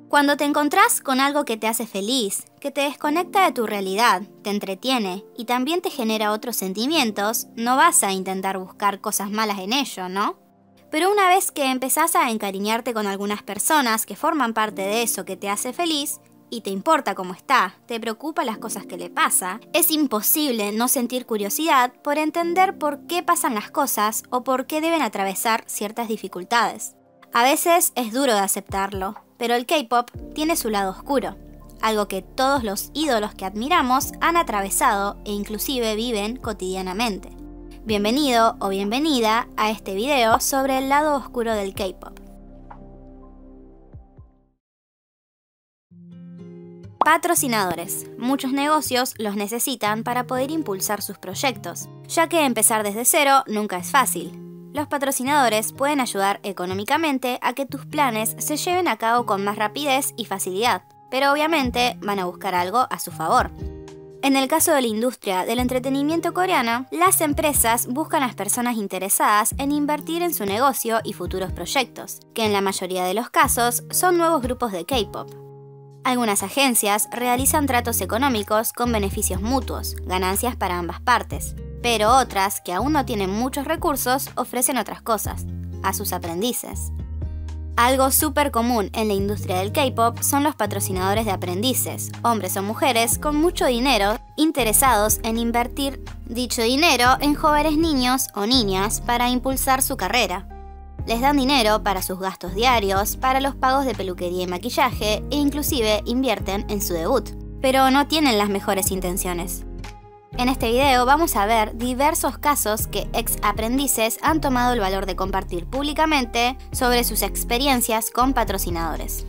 Cuando te encontrás con algo que te hace feliz, que te desconecta de tu realidad, te entretiene y también te genera otros sentimientos, no vas a intentar buscar cosas malas en ello, ¿no? Pero una vez que empezás a encariñarte con algunas personas que forman parte de eso que te hace feliz, y te importa cómo está, te preocupa las cosas que le pasa, es imposible no sentir curiosidad por entender por qué pasan las cosas o por qué deben atravesar ciertas dificultades. A veces es duro de aceptarlo, pero el K-pop tiene su lado oscuro, algo que todos los ídolos que admiramos han atravesado e inclusive viven cotidianamente. Bienvenido o bienvenida a este video sobre el lado oscuro del K-pop. Patrocinadores. Muchos negocios los necesitan para poder impulsar sus proyectos, ya que empezar desde cero nunca es fácil. Los patrocinadores pueden ayudar económicamente a que tus planes se lleven a cabo con más rapidez y facilidad, pero obviamente van a buscar algo a su favor. En el caso de la industria del entretenimiento coreano, las empresas buscan a las personas interesadas en invertir en su negocio y futuros proyectos, que en la mayoría de los casos son nuevos grupos de K-pop. Algunas agencias realizan tratos económicos con beneficios mutuos, ganancias para ambas partes, pero otras, que aún no tienen muchos recursos, ofrecen otras cosas, a sus aprendices. Algo súper común en la industria del K-pop son los patrocinadores de aprendices, hombres o mujeres con mucho dinero interesados en invertir dicho dinero en jóvenes niños o niñas para impulsar su carrera. Les dan dinero para sus gastos diarios, para los pagos de peluquería y maquillaje e inclusive invierten en su debut, pero no tienen las mejores intenciones. En este video vamos a ver diversos casos que ex aprendices han tomado el valor de compartir públicamente sobre sus experiencias con patrocinadores.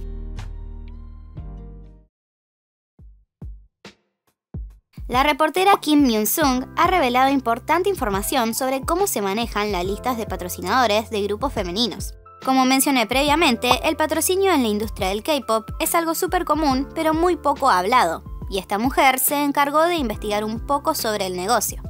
La reportera Kim Myung-sung ha revelado importante información sobre cómo se manejan las listas de patrocinadores de grupos femeninos. Como mencioné previamente, el patrocinio en la industria del K-pop es algo súper común, pero muy poco hablado, y esta mujer se encargó de investigar un poco sobre el negocio.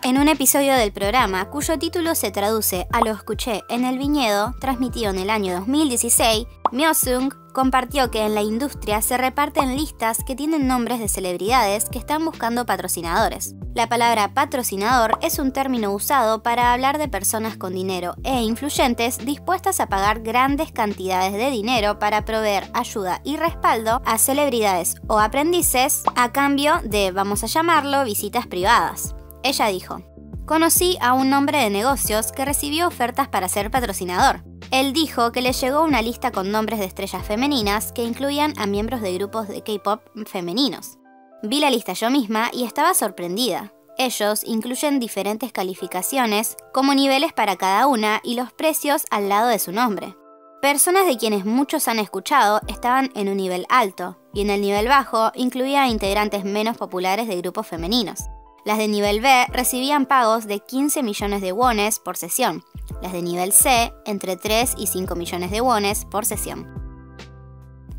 En un episodio del programa, cuyo título se traduce a Lo escuché en el viñedo, transmitido en el año 2016, Myung-sung compartió que en la industria se reparten listas que tienen nombres de celebridades que están buscando patrocinadores. La palabra patrocinador es un término usado para hablar de personas con dinero e influyentes dispuestas a pagar grandes cantidades de dinero para proveer ayuda y respaldo a celebridades o aprendices a cambio de, vamos a llamarlo, visitas privadas. Ella dijo: "Conocí a un hombre de negocios que recibió ofertas para ser patrocinador. Él dijo que le llegó una lista con nombres de estrellas femeninas que incluían a miembros de grupos de K-pop femeninos. Vi la lista yo misma y estaba sorprendida. Ellos incluyen diferentes calificaciones, como niveles para cada una y los precios al lado de su nombre. Personas de quienes muchos han escuchado estaban en un nivel alto, y en el nivel bajo incluía a integrantes menos populares de grupos femeninos. Las de nivel B recibían pagos de 15 millones de wones por sesión, las de nivel C entre 3 y 5 millones de wones por sesión".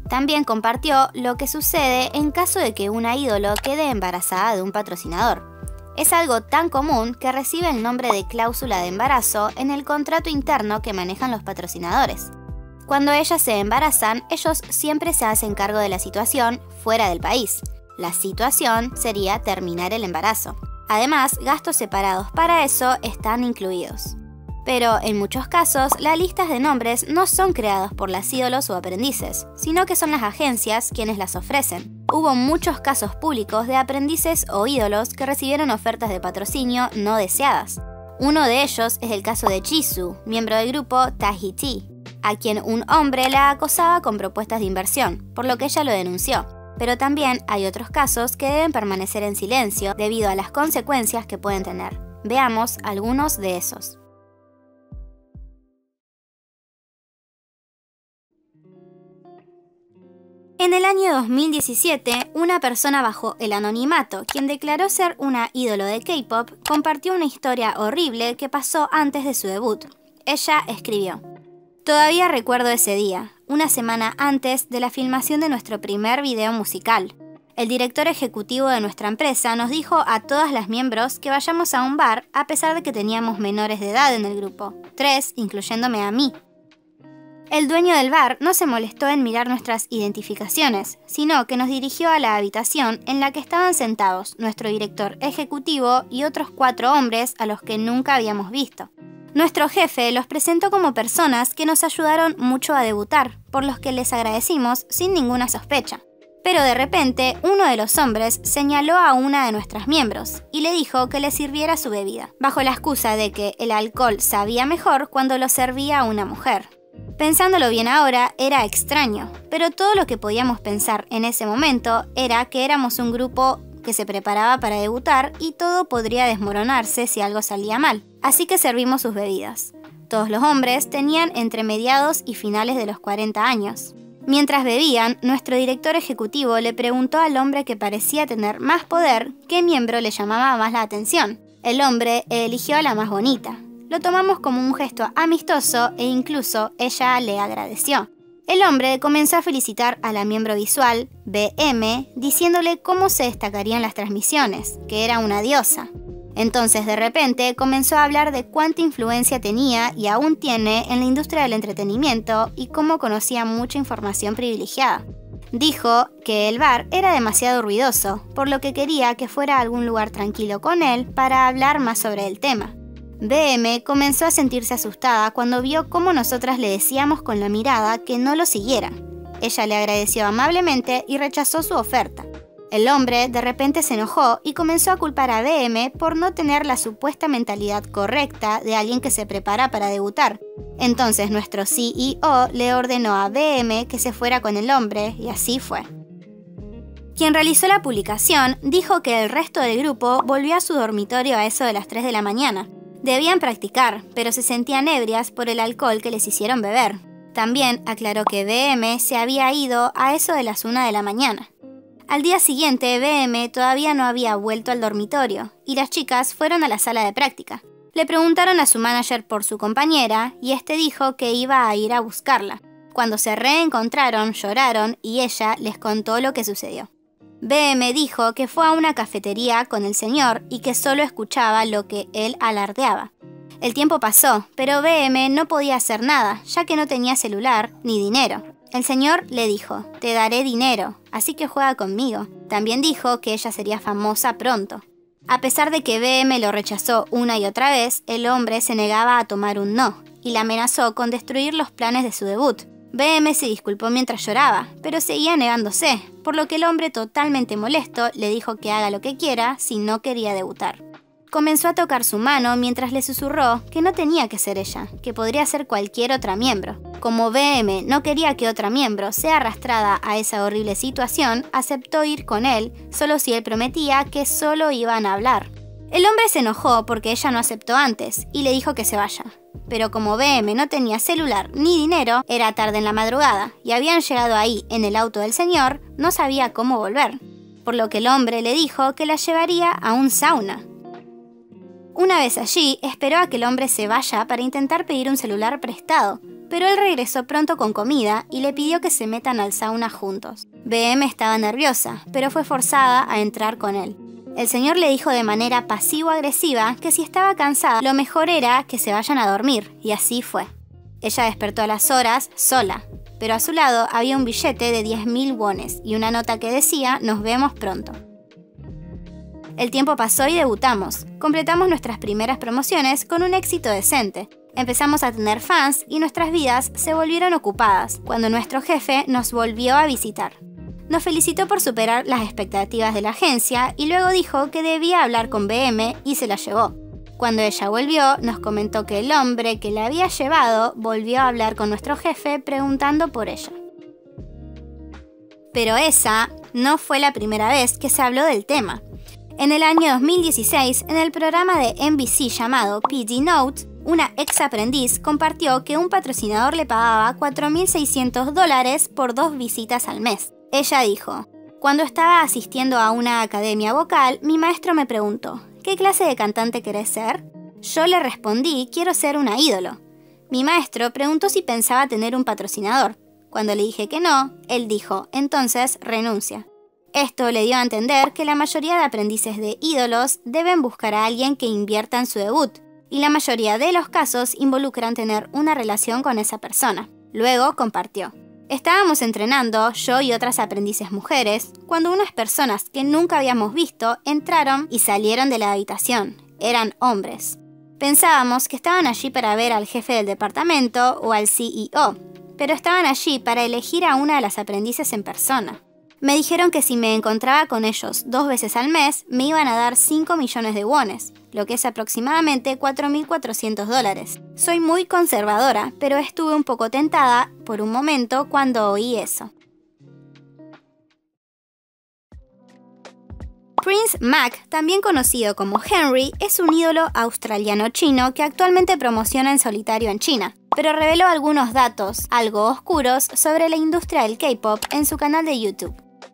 También compartió lo que sucede en caso de que una ídolo quede embarazada de un patrocinador. Es algo tan común que recibe el nombre de cláusula de embarazo en el contrato interno que manejan los patrocinadores. Cuando ellas se embarazan, ellos siempre se hacen cargo de la situación fuera del país. La situación sería terminar el embarazo. Además, gastos separados para eso están incluidos. Pero en muchos casos, las listas de nombres no son creadas por las ídolos o aprendices, sino que son las agencias quienes las ofrecen. Hubo muchos casos públicos de aprendices o ídolos que recibieron ofertas de patrocinio no deseadas. Uno de ellos es el caso de Jisoo, miembro del grupo Taehee, a quien un hombre la acosaba con propuestas de inversión, por lo que ella lo denunció. Pero también hay otros casos que deben permanecer en silencio debido a las consecuencias que pueden tener. Veamos algunos de esos. En el año 2017, una persona bajo el anonimato, quien declaró ser una ídolo de K-pop, compartió una historia horrible que pasó antes de su debut. Ella escribió: "Todavía recuerdo ese día, una semana antes de la filmación de nuestro primer video musical. El director ejecutivo de nuestra empresa nos dijo a todas las miembros que vayamos a un bar a pesar de que teníamos menores de edad en el grupo, 3, incluyéndome a mí. El dueño del bar no se molestó en mirar nuestras identificaciones, sino que nos dirigió a la habitación en la que estaban sentados nuestro director ejecutivo y otros 4 hombres a los que nunca habíamos visto. Nuestro jefe los presentó como personas que nos ayudaron mucho a debutar, por los que les agradecimos sin ninguna sospecha. Pero de repente, uno de los hombres señaló a una de nuestras miembros y le dijo que le sirviera su bebida, bajo la excusa de que el alcohol sabía mejor cuando lo servía a una mujer. Pensándolo bien ahora, era extraño, pero todo lo que podíamos pensar en ese momento era que éramos un grupo que se preparaba para debutar y todo podría desmoronarse si algo salía mal. Así que servimos sus bebidas. Todos los hombres tenían entre mediados y finales de los 40 años. Mientras bebían, nuestro director ejecutivo le preguntó al hombre que parecía tener más poder qué miembro le llamaba más la atención. El hombre eligió a la más bonita. Lo tomamos como un gesto amistoso e incluso ella le agradeció. El hombre comenzó a felicitar a la miembro visual, BM, diciéndole cómo se destacarían las transmisiones, que era una diosa. Entonces, de repente, comenzó a hablar de cuánta influencia tenía y aún tiene en la industria del entretenimiento y cómo conocía mucha información privilegiada. Dijo que el bar era demasiado ruidoso, por lo que quería que fuera a algún lugar tranquilo con él para hablar más sobre el tema. BM comenzó a sentirse asustada cuando vio cómo nosotras le decíamos con la mirada que no lo siguiera. Ella le agradeció amablemente y rechazó su oferta. El hombre de repente se enojó y comenzó a culpar a BM por no tener la supuesta mentalidad correcta de alguien que se prepara para debutar. Entonces nuestro CEO le ordenó a BM que se fuera con el hombre y así fue. Quien realizó la publicación dijo que el resto del grupo volvió a su dormitorio a eso de las 3 de la mañana. Debían practicar, pero se sentían ebrias por el alcohol que les hicieron beber. También aclaró que BM se había ido a eso de las 1 de la mañana. Al día siguiente, BM todavía no había vuelto al dormitorio y las chicas fueron a la sala de práctica. Le preguntaron a su manager por su compañera y este dijo que iba a ir a buscarla. Cuando se reencontraron, lloraron y ella les contó lo que sucedió. BM dijo que fue a una cafetería con el señor y que solo escuchaba lo que él alardeaba. El tiempo pasó, pero BM no podía hacer nada, ya que no tenía celular ni dinero. El señor le dijo, te daré dinero, así que juega conmigo. También dijo que ella sería famosa pronto. A pesar de que BM lo rechazó una y otra vez, el hombre se negaba a tomar un no y la amenazó con destruir los planes de su debut. BM se disculpó mientras lloraba, pero seguía negándose, por lo que el hombre, totalmente molesto, le dijo que haga lo que quiera si no quería debutar. Comenzó a tocar su mano mientras le susurró que no tenía que ser ella, que podría ser cualquier otra miembro. Como BM no quería que otra miembro sea arrastrada a esa horrible situación, aceptó ir con él, solo si él prometía que solo iban a hablar. El hombre se enojó porque ella no aceptó antes y le dijo que se vaya. Pero como BM no tenía celular ni dinero, era tarde en la madrugada y habían llegado ahí en el auto del señor, no sabía cómo volver. Por lo que el hombre le dijo que la llevaría a un sauna. Una vez allí, esperó a que el hombre se vaya para intentar pedir un celular prestado, pero él regresó pronto con comida y le pidió que se metan al sauna juntos. BM estaba nerviosa, pero fue forzada a entrar con él. El señor le dijo de manera pasivo-agresiva que si estaba cansada, lo mejor era que se vayan a dormir, y así fue. Ella despertó a las horas, sola, pero a su lado había un billete de 10.000 wones y una nota que decía, nos vemos pronto. El tiempo pasó y debutamos. Completamos nuestras primeras promociones con un éxito decente. Empezamos a tener fans y nuestras vidas se volvieron ocupadas cuando nuestro jefe nos volvió a visitar. Nos felicitó por superar las expectativas de la agencia y luego dijo que debía hablar con BM y se la llevó. Cuando ella volvió, nos comentó que el hombre que la había llevado volvió a hablar con nuestro jefe preguntando por ella. Pero esa no fue la primera vez que se habló del tema. En el año 2016, en el programa de NBC llamado PD Note, una ex aprendiz compartió que un patrocinador le pagaba $4.600 por 2 visitas al mes. Ella dijo, cuando estaba asistiendo a una academia vocal, mi maestro me preguntó, ¿qué clase de cantante querés ser? Yo le respondí, quiero ser una ídolo. Mi maestro preguntó si pensaba tener un patrocinador. Cuando le dije que no, él dijo, entonces renuncia. Esto le dio a entender que la mayoría de aprendices de ídolos deben buscar a alguien que invierta en su debut, y la mayoría de los casos involucran tener una relación con esa persona. Luego compartió: estábamos entrenando, yo y otras aprendices mujeres, cuando unas personas que nunca habíamos visto entraron y salieron de la habitación. Eran hombres. Pensábamos que estaban allí para ver al jefe del departamento o al CEO, pero estaban allí para elegir a una de las aprendices en persona. Me dijeron que si me encontraba con ellos 2 veces al mes, me iban a dar 5 millones de wones, lo que es aproximadamente $4.400. Soy muy conservadora, pero estuve un poco tentada por un momento cuando oí eso. Prince Mac, también conocido como Henry, es un ídolo australiano-chino que actualmente promociona en solitario en China, pero reveló algunos datos algo oscuros sobre la industria del K-pop en su canal de YouTube.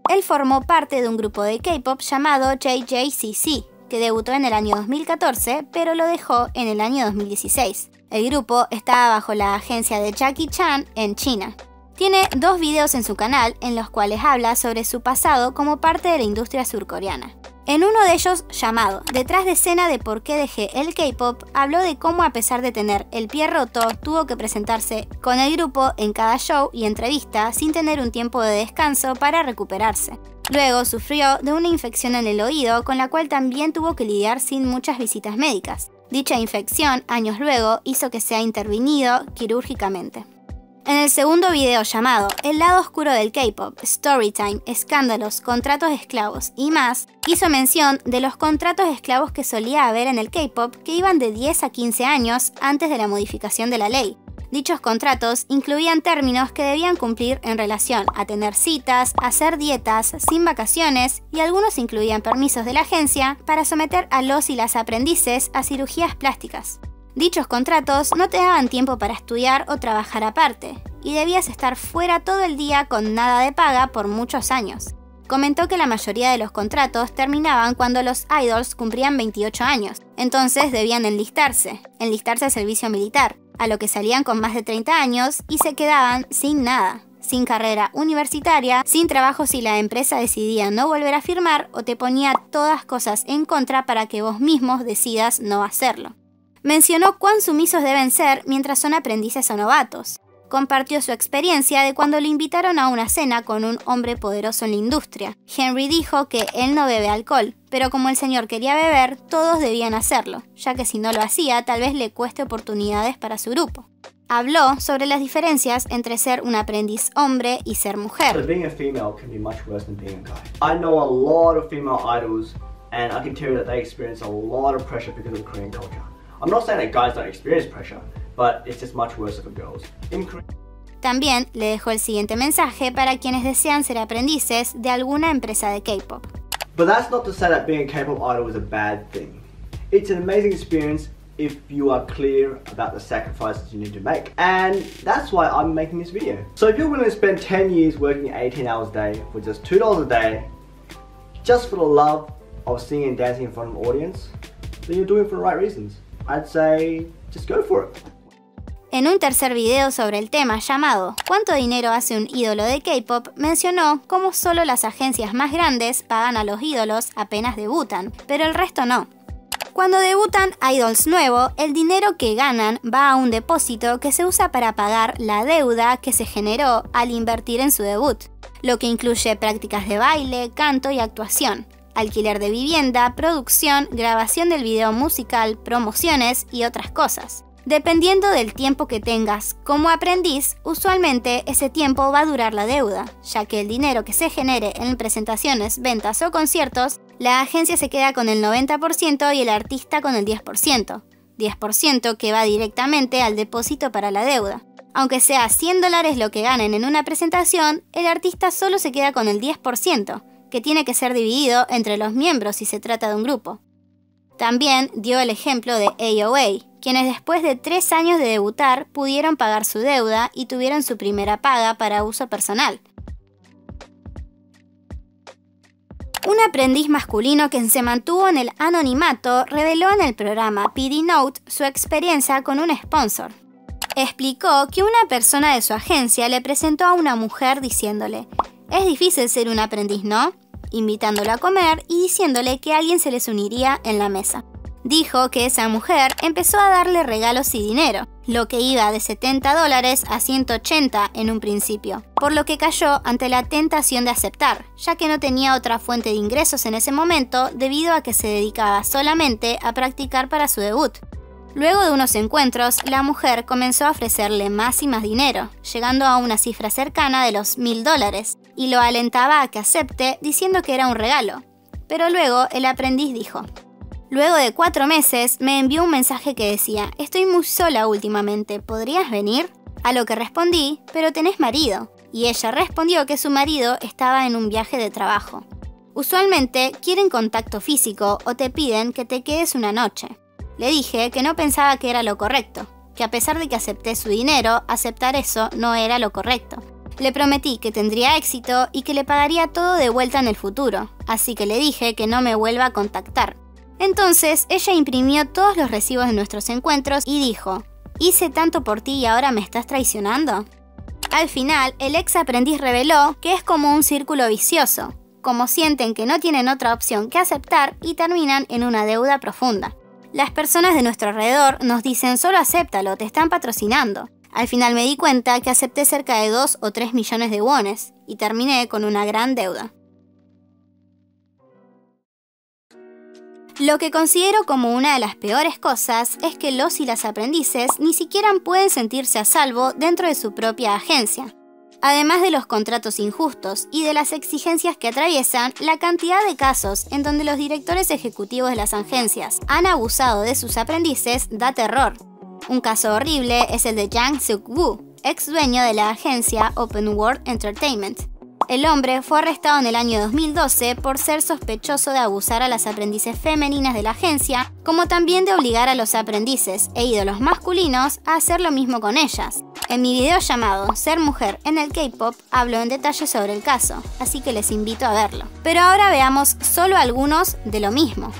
Él formó parte de un grupo de K-pop llamado JJCC, que debutó en el año 2014, pero lo dejó en el año 2016. El grupo estaba bajo la agencia de Jackie Chan en China. Tiene 2 videos en su canal en los cuales habla sobre su pasado como parte de la industria surcoreana. En uno de ellos, llamado Detrás de escena de por qué dejé el K-pop, habló de cómo, a pesar de tener el pie roto, tuvo que presentarse con el grupo en cada show y entrevista sin tener un tiempo de descanso para recuperarse. Luego sufrió de una infección en el oído con la cual también tuvo que lidiar sin muchas visitas médicas. Dicha infección, años luego, hizo que sea intervenido quirúrgicamente. En el segundo video, llamado El lado oscuro del K-pop, Storytime, escándalos, contratos esclavos y más, hizo mención de los contratos esclavos que solía haber en el K-pop, que iban de 10 a 15 años antes de la modificación de la ley. Dichos contratos incluían términos que debían cumplir en relación a tener citas, hacer dietas, sin vacaciones, y algunos incluían permisos de la agencia para someter a los y las aprendices a cirugías plásticas. Dichos contratos no te daban tiempo para estudiar o trabajar aparte, y debías estar fuera todo el día con nada de paga por muchos años. Comentó que la mayoría de los contratos terminaban cuando los idols cumplían 28 años, entonces debían enlistarse al servicio militar, a lo que salían con más de 30 años y se quedaban sin nada, sin carrera universitaria, sin trabajo si la empresa decidía no volver a firmar o te ponía todas cosas en contra para que vos mismos decidas no hacerlo. Mencionó cuán sumisos deben ser mientras son aprendices o novatos. Compartió su experiencia de cuando le invitaron a una cena con un hombre poderoso en la industria. Henry dijo que él no bebe alcohol, pero como el señor quería beber, todos debían hacerlo, ya que si no lo hacía, tal vez le cueste oportunidades para su grupo. Habló sobre las diferencias entre ser un aprendiz hombre y ser mujer. Being a female can be much worse than being a guy. I know a lot of female idols, and I can tell you that they experience a lot of pressure because of the Korean culture. I'm not saying that guys don't experience pressure, but it's just much worse for girls. También le dejó el siguiente mensaje para quienes desean ser aprendices de alguna empresa de K-pop. But that's not to say that being a K-pop idol is a bad thing. It's an amazing experience if you are clear about the sacrifices you need to make. And that's why I'm making this video. So if you're willing to spend 10 years working 18 hours a day for just $2 a day, just for the love of singing and dancing in front of an audience, then you're doing it for the right reasons. I'd say, just go for it. En un tercer video sobre el tema llamado ¿Cuánto dinero hace un ídolo de K-pop?, mencionó cómo solo las agencias más grandes pagan a los ídolos apenas debutan, pero el resto no. Cuando debutan idols nuevos, el dinero que ganan va a un depósito que se usa para pagar la deuda que se generó al invertir en su debut, lo que incluye prácticas de baile, canto y actuación, alquiler de vivienda, producción, grabación del video musical, promociones y otras cosas. Dependiendo del tiempo que tengas como aprendiz, usualmente ese tiempo va a durar la deuda, ya que el dinero que se genere en presentaciones, ventas o conciertos, la agencia se queda con el 90% y el artista con el 10%. 10% que va directamente al depósito para la deuda. Aunque sea $100 lo que ganen en una presentación, el artista solo se queda con el 10%, que tiene que ser dividido entre los miembros si se trata de un grupo. También dio el ejemplo de AOA, quienes después de 3 años de debutar pudieron pagar su deuda y tuvieron su primera paga para uso personal. Un aprendiz masculino que se mantuvo en el anonimato reveló en el programa PD Note su experiencia con un sponsor. Explicó que una persona de su agencia le presentó a una mujer diciéndole «Es difícil ser un aprendiz, ¿no?», invitándolo a comer y diciéndole que alguien se les uniría en la mesa. Dijo que esa mujer empezó a darle regalos y dinero. lo que iba de $70 a $180 en un principio, por lo que cayó ante la tentación de aceptar, ya que no tenía otra fuente de ingresos en ese momento debido a que se dedicaba solamente a practicar para su debut. Luego de unos encuentros, la mujer comenzó a ofrecerle más y más dinero, llegando a una cifra cercana de los $1000, y lo alentaba a que acepte diciendo que era un regalo. Pero luego el aprendiz dijo: luego de 4 meses me envió un mensaje que decía: estoy muy sola últimamente, ¿podrías venir? A lo que respondí: pero tenés marido. Y ella respondió que su marido estaba en un viaje de trabajo. Usualmente quieren contacto físico o te piden que te quedes una noche. Le dije que no pensaba que era lo correcto, que a pesar de que acepté su dinero, aceptar eso no era lo correcto. Le prometí que tendría éxito y que le pagaría todo de vuelta en el futuro, así que le dije que no me vuelva a contactar. Entonces ella imprimió todos los recibos de nuestros encuentros y dijo: ¿hice tanto por ti y ahora me estás traicionando? Al final, el ex aprendiz reveló que es como un círculo vicioso, como sienten que no tienen otra opción que aceptar y terminan en una deuda profunda. Las personas de nuestro alrededor nos dicen: solo acéptalo, te están patrocinando. Al final me di cuenta que acepté cerca de 2 o 3 millones de wones y terminé con una gran deuda. Lo que considero como una de las peores cosas es que los y las aprendices ni siquiera pueden sentirse a salvo dentro de su propia agencia. Además de los contratos injustos y de las exigencias que atraviesan, la cantidad de casos en donde los directores ejecutivos de las agencias han abusado de sus aprendices da terror. Un caso horrible es el de Jang Suk-woo, ex dueño de la agencia Open World Entertainment. El hombre fue arrestado en el año 2012 por ser sospechoso de abusar a las aprendices femeninas de la agencia, como también de obligar a los aprendices e ídolos masculinos a hacer lo mismo con ellas. En mi video llamado Ser mujer en el K-pop hablo en detalle sobre el caso, así que les invito a verlo. Pero ahora veamos solo algunos de lo mismo.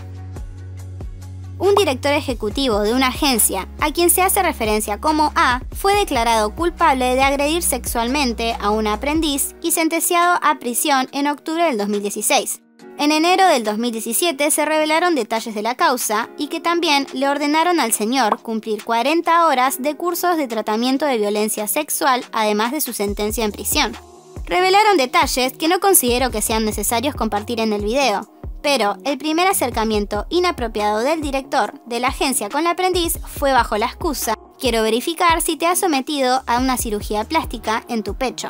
Un director ejecutivo de una agencia, a quien se hace referencia como A, fue declarado culpable de agredir sexualmente a un aprendiz y sentenciado a prisión en octubre del 2016. En enero del 2017 se revelaron detalles de la causa y que también le ordenaron al señor cumplir 40 horas de cursos de tratamiento de violencia sexual, además de su sentencia en prisión. Revelaron detalles que no considero que sean necesarios compartir en el video, pero el primer acercamiento inapropiado del director de la agencia con la aprendiz fue bajo la excusa: quiero verificar si te has sometido a una cirugía plástica en tu pecho.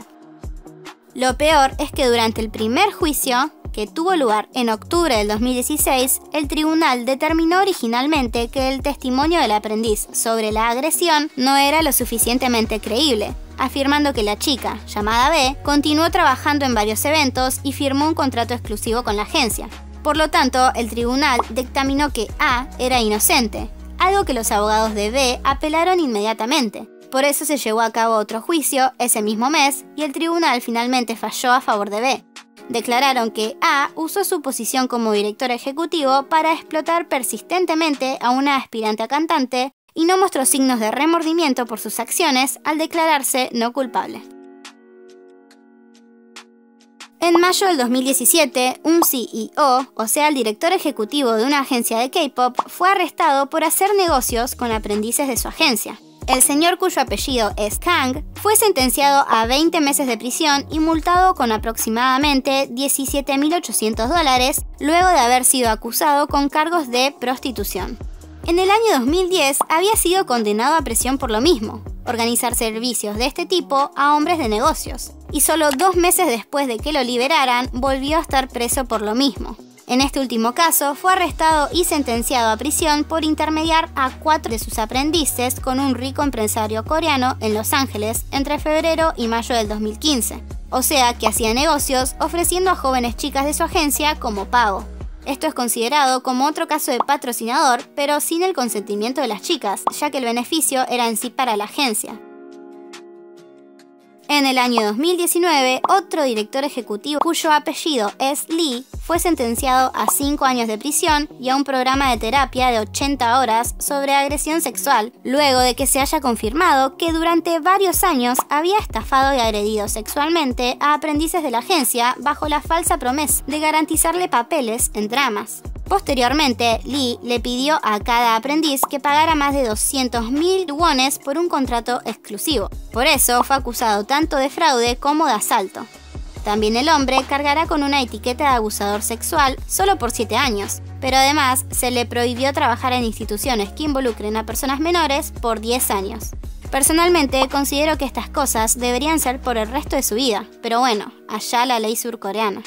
Lo peor es que durante el primer juicio, que tuvo lugar en octubre del 2016, el tribunal determinó originalmente que el testimonio del aprendiz sobre la agresión no era lo suficientemente creíble, afirmando que la chica, llamada B, continuó trabajando en varios eventos y firmó un contrato exclusivo con la agencia. Por lo tanto, el tribunal dictaminó que A era inocente, algo que los abogados de B apelaron inmediatamente. Por eso se llevó a cabo otro juicio ese mismo mes y el tribunal finalmente falló a favor de B. Declararon que A usó su posición como director ejecutivo para explotar persistentemente a una aspirante a cantante y no mostró signos de remordimiento por sus acciones al declararse no culpable. En mayo del 2017, un CEO, o sea el director ejecutivo de una agencia de K-pop, fue arrestado por hacer negocios con aprendices de su agencia. El señor, cuyo apellido es Kang, fue sentenciado a 20 meses de prisión y multado con aproximadamente $17.800 luego de haber sido acusado con cargos de prostitución. En el año 2010 había sido condenado a prisión por lo mismo, organizar servicios de este tipo a hombres de negocios, y solo 2 meses después de que lo liberaran volvió a estar preso por lo mismo. En este último caso, fue arrestado y sentenciado a prisión por intermediar a 4 de sus aprendices con un rico empresario coreano en Los Ángeles entre febrero y mayo del 2015. O sea que hacía negocios ofreciendo a jóvenes chicas de su agencia como pago. Esto es considerado como otro caso de patrocinador, pero sin el consentimiento de las chicas, ya que el beneficio era en sí para la agencia. En el año 2019, otro director ejecutivo cuyo apellido es Lee fue sentenciado a 5 años de prisión y a un programa de terapia de 80 horas sobre agresión sexual, luego de que se haya confirmado que durante varios años había estafado y agredido sexualmente a aprendices de la agencia bajo la falsa promesa de garantizarle papeles en dramas. Posteriormente, Lee le pidió a cada aprendiz que pagara más de 200.000 wones por un contrato exclusivo. Por eso fue acusado tanto de fraude como de asalto. También el hombre cargará con una etiqueta de abusador sexual solo por 7 años, pero además se le prohibió trabajar en instituciones que involucren a personas menores por 10 años. Personalmente considero que estas cosas deberían ser por el resto de su vida, pero bueno, allá la ley surcoreana.